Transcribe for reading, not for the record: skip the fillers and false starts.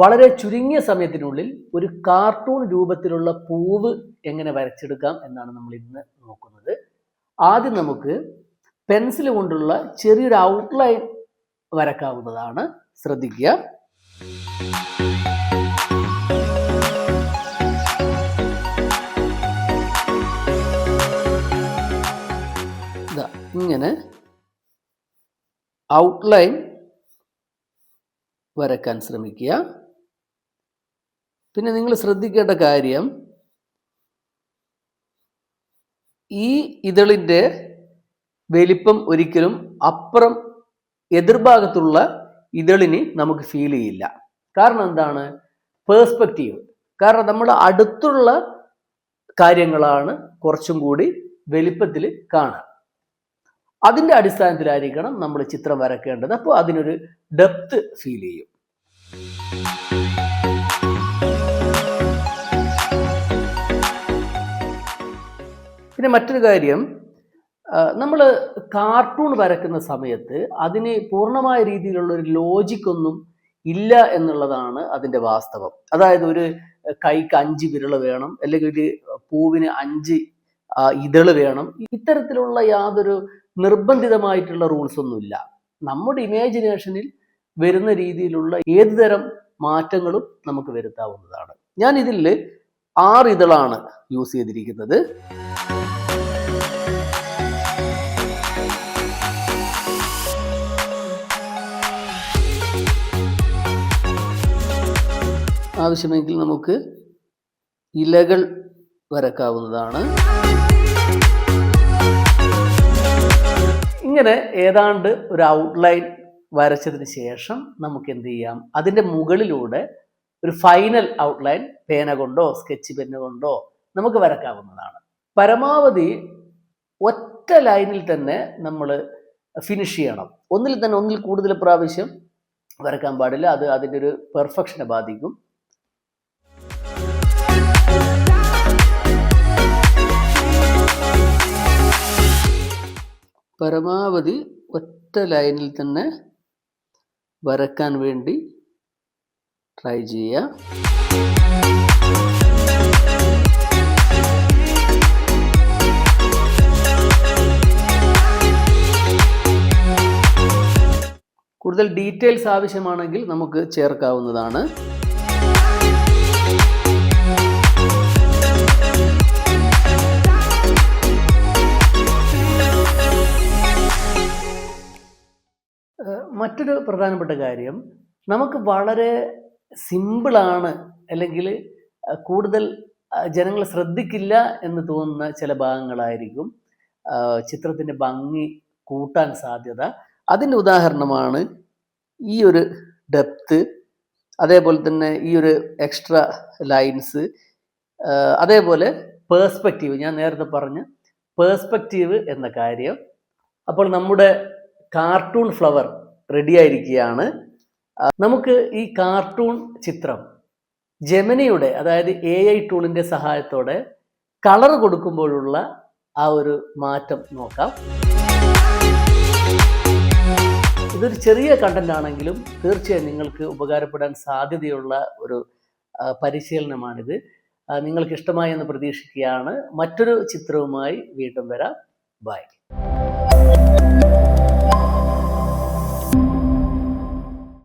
വളരെ ചുരുങ്ങിയ സമയത്തിനുള്ളിൽ ഒരു കാർട്ടൂൺ രൂപത്തിലുള്ള പൂവ് എങ്ങനെ വരച്ചെടുക്കാം എന്നാണ് നമ്മൾ ഇന്ന് നോക്കുന്നത്. ആദ്യം നമുക്ക് പെൻസിൽ കൊണ്ടുള്ള ചെറിയൊരു ഔട്ട്ലൈൻ വരക്കാവുന്നതാണ്. ശ്രദ്ധിക്കുക. ഇങ്ങനെ ഔട്ട്ലൈൻ വരക്കാൻ ശ്രമിക്കുക. പിന്നെ നിങ്ങൾ ശ്രദ്ധിക്കേണ്ട കാര്യം, ഈ ഇതളിൻ്റെ വലിപ്പം ഒരിക്കലും അപ്പുറം എതിർഭാഗത്തുള്ള ഇതളിന് നമുക്ക് ഫീൽ ചെയ്യില്ല. കാരണം എന്താണ്? പേഴ്സ്പെക്റ്റീവ്. കാരണം നമ്മൾ അടുത്തുള്ള കാര്യങ്ങളാണ് കുറച്ചും കൂടി വലിപ്പത്തിൽ കാണുക. അതിൻ്റെ അടിസ്ഥാനത്തിലായിരിക്കണം നമ്മൾ ചിത്രം വരക്കേണ്ടത്. അപ്പോൾ അതിനൊരു ഡെപ്ത് ഫീൽ ചെയ്യും. പിന്നെ മറ്റൊരു കാര്യം, നമ്മൾ കാർട്ടൂൺ വരക്കുന്ന സമയത്ത് അതിന് പൂർണ്ണമായ രീതിയിലുള്ള ഒരു ലോജിക്കൊന്നും ഇല്ല എന്നുള്ളതാണ് അതിൻ്റെ വാസ്തവം. അതായത് ഒരു കൈക്ക് 5 വിരൽ വേണം, അല്ലെങ്കിൽ ഒരു പൂവിന് 5 ഇതള് വേണം. ഇത്തരത്തിലുള്ള യാതൊരു നിർബന്ധിതമായിട്ടുള്ള റൂൾസ് ഒന്നുമില്ല. നമ്മുടെ ഇമാജിനേഷനിൽ വരുന്ന രീതിയിലുള്ള ഏത് തരം മാറ്റങ്ങളും നമുക്ക് വരുത്താവുന്നതാണ്. ഞാൻ ഇതിൽ 6 ഇതളാണ് യൂസ് ചെയ്തിരിക്കുന്നത്. ആവശ്യമെങ്കിൽ നമുക്ക് ഇലകൾ വരക്കാവുന്നതാണ്. ഇങ്ങനെ ഏതാണ്ട് ഒരു ഔട്ട്ലൈൻ വരച്ചതിന് ശേഷം നമുക്ക് എന്ത് ചെയ്യാം? അതിൻ്റെ മുകളിലൂടെ ഒരു ഫൈനൽ ഔട്ട്ലൈൻ പേന കൊണ്ടോ സ്കെച്ച് പെന്ന് കൊണ്ടോ നമുക്ക് വരക്കാവുന്നതാണ്. പരമാവധി ഒറ്റ ലൈനിൽ തന്നെ നമ്മൾ ഫിനിഷ് ചെയ്യണം. ഒന്നിൽ കൂടുതൽ പ്രാവശ്യം വരക്കാൻ പാടില്ല. അത് അതിൻ്റെ ഒരു പെർഫെക്ഷനെ ബാധിക്കും. പരമാവധി ഒറ്റ ലൈനിൽ തന്നെ വരക്കാൻ വേണ്ടി ട്രൈ ചെയ്യുക. കൂടുതൽ ഡീറ്റെയിൽസ് ആവശ്യമാണെങ്കിൽ നമുക്ക് ചേർക്കാവുന്നതാണ്. മറ്റൊരു പ്രധാനപ്പെട്ട കാര്യം, നമുക്ക് വളരെ സിമ്പിളാണ് അല്ലെങ്കിൽ കൂടുതൽ ജനങ്ങൾ ശ്രദ്ധിക്കില്ല എന്ന് തോന്നുന്ന ചില ഭാഗങ്ങളായിരിക്കും ചിത്രത്തിൻ്റെ ഭംഗി കൂട്ടാൻ സാധ്യത. അതിൻ്റെ ഉദാഹരണമാണ് ഈ ഒരു ഡെപ്ത്, അതേപോലെ തന്നെ ഈ ഒരു എക്സ്ട്രാ ലൈൻസ്, അതേപോലെ പേഴ്സ്പെക്റ്റീവ്. ഞാൻ നേരത്തെ പറഞ്ഞ പേഴ്സ്പെക്റ്റീവ് എന്ന കാര്യം. അപ്പോൾ നമ്മുടെ കാർട്ടൂൺ ഫ്ലവർ റെഡി ആയിരിക്കുകയാണ്. നമുക്ക് ഈ കാർട്ടൂൺ ചിത്രം ജെമിനിയുടെ, അതായത് AI ടൂളിൻ്റെ സഹായത്തോടെ കളർ കൊടുക്കുമ്പോഴുള്ള ആ ഒരു മാറ്റം നോക്കാം. ഇതൊരു ചെറിയ കണ്ടന്റ് ആണെങ്കിലും തീർച്ചയായും നിങ്ങൾക്ക് ഉപകാരപ്പെടാൻ സാധ്യതയുള്ള ഒരു പരിശീലനമാണിത്. നിങ്ങൾക്ക് ഇഷ്ടമായി എന്ന് പ്രതീക്ഷിക്കുകയാണ്. മറ്റൊരു ചിത്രവുമായി വീണ്ടും വരാം. ബൈ.